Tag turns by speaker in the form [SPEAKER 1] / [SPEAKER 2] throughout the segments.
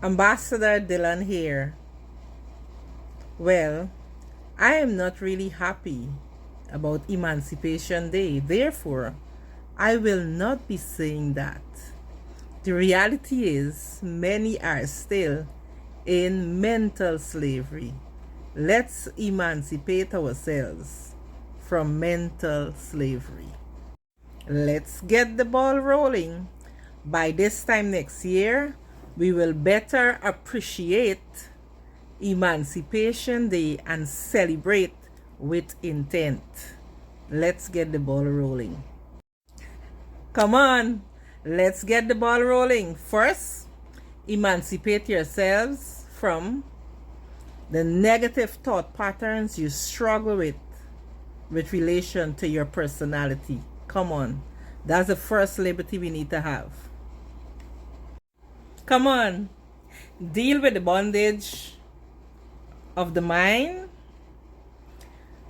[SPEAKER 1] Ambassador Dylan here. Well, I am not really happy about Emancipation Day. Therefore, I will not be saying that. The reality is, many are still in mental slavery. Let's emancipate ourselves from mental slavery. Let's get the ball rolling. By this time next year, we will better appreciate Emancipation Day and celebrate with intent. Let's get the ball rolling. Come on, let's get the ball rolling. First, emancipate yourselves from the negative thought patterns you struggle with relation to your personality. Come on, that's the first liberty we need to have. Come on, deal with the bondage of the mind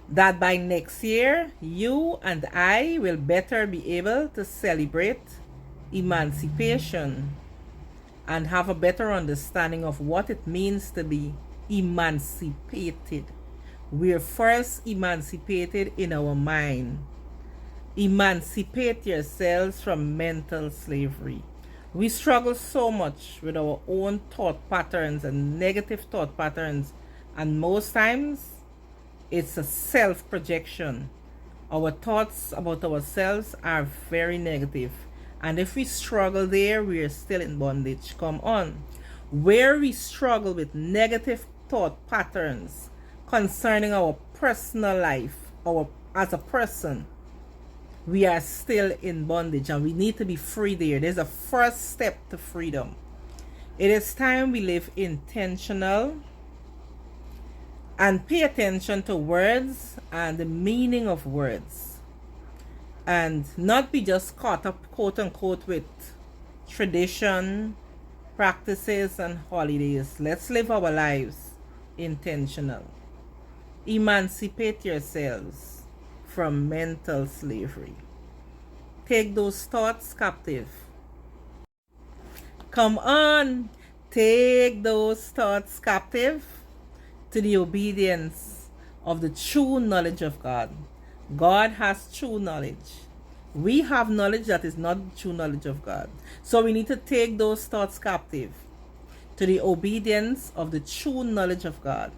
[SPEAKER 1] that by next year you and I will better be able to celebrate emancipation and have a better understanding of what it means to be emancipated. We're first emancipated in our mind. Emancipate yourselves from mental slavery. We struggle so much with our own thought patterns and negative thought patterns, and most times it's a self-projection. Our thoughts about ourselves are very negative, and if we struggle there, we are still in bondage. Come on. Where we struggle with negative thought patterns concerning our personal life, as a person, we are still in bondage, and we need to be free there. There's a first step to freedom. It is time we live intentional and pay attention to words and the meaning of words, and not be just caught up, quote unquote, with tradition, practices, and holidays. Let's live our lives intentional. Emancipate yourselves from mental slavery. Take those thoughts captive. Come on, take those thoughts captive to the obedience of the true knowledge of God. God has true knowledge. We have knowledge that is not the true knowledge of God. So we need to take those thoughts captive to the obedience of the true knowledge of God.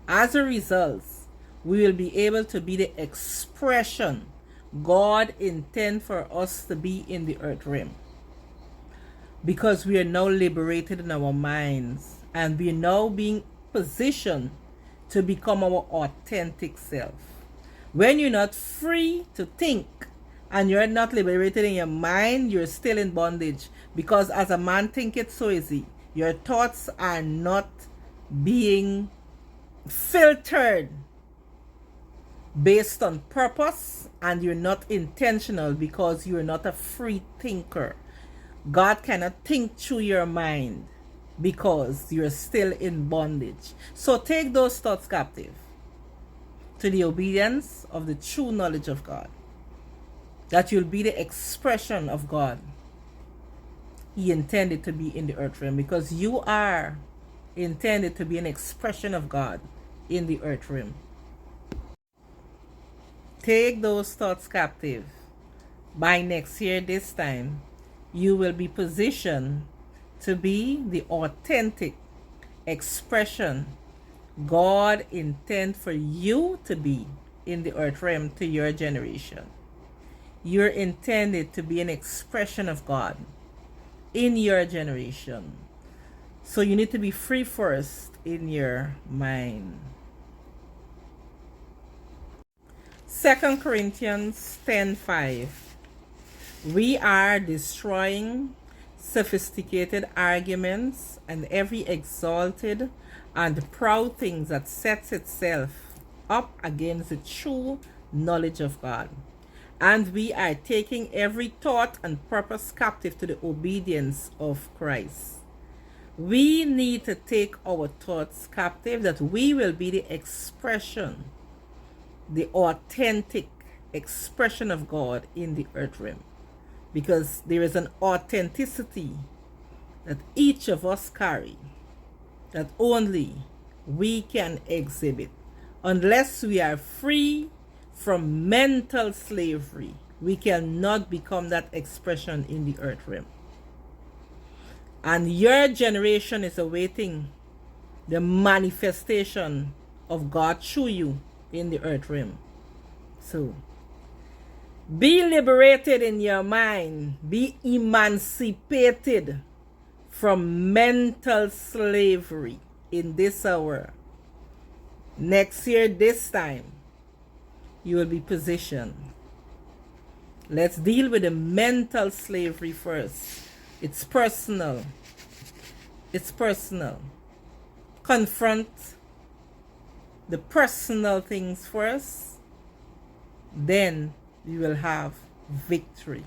[SPEAKER 1] As a result, we will be able to be the expression God intends for us to be in the earth realm. Because we are now liberated in our minds, and we are now being positioned to become our authentic self. When you're not free to think and you're not liberated in your mind, you're still in bondage. Because as a man thinketh, so is he. Your thoughts are not being filtered based on purpose, and you're not intentional because you're not a free thinker. God cannot think through your mind because you're still in bondage. So take those thoughts captive to the obedience of the true knowledge of God, that you'll be the expression of God He intended to be in the earth realm, because you are intended to be an expression of God in the earth realm. Take those thoughts captive. By next year, this time, you will be positioned to be the authentic expression God intends for you to be in the earth realm to your generation. You're intended to be an expression of God in your generation. So you need to be free first in your mind. 2 Corinthians 10:5. We are destroying sophisticated arguments and every exalted and proud thing that sets itself up against the true knowledge of God. And we are taking every thought and purpose captive to the obedience of Christ. We need to take our thoughts captive, that we will be the expression, the authentic expression of God in the earth realm. Because there is an authenticity that each of us carry, that only we can exhibit. Unless we are free from mental slavery, we cannot become that expression in the earth realm. And your generation is awaiting the manifestation of God through you in the earth realm. So, be liberated in your mind. Be emancipated from mental slavery in this hour. Next year, this time, you will be positioned. Let's deal with the mental slavery first. It's personal. It's personal. Confront the personal things first. Then we will have victory.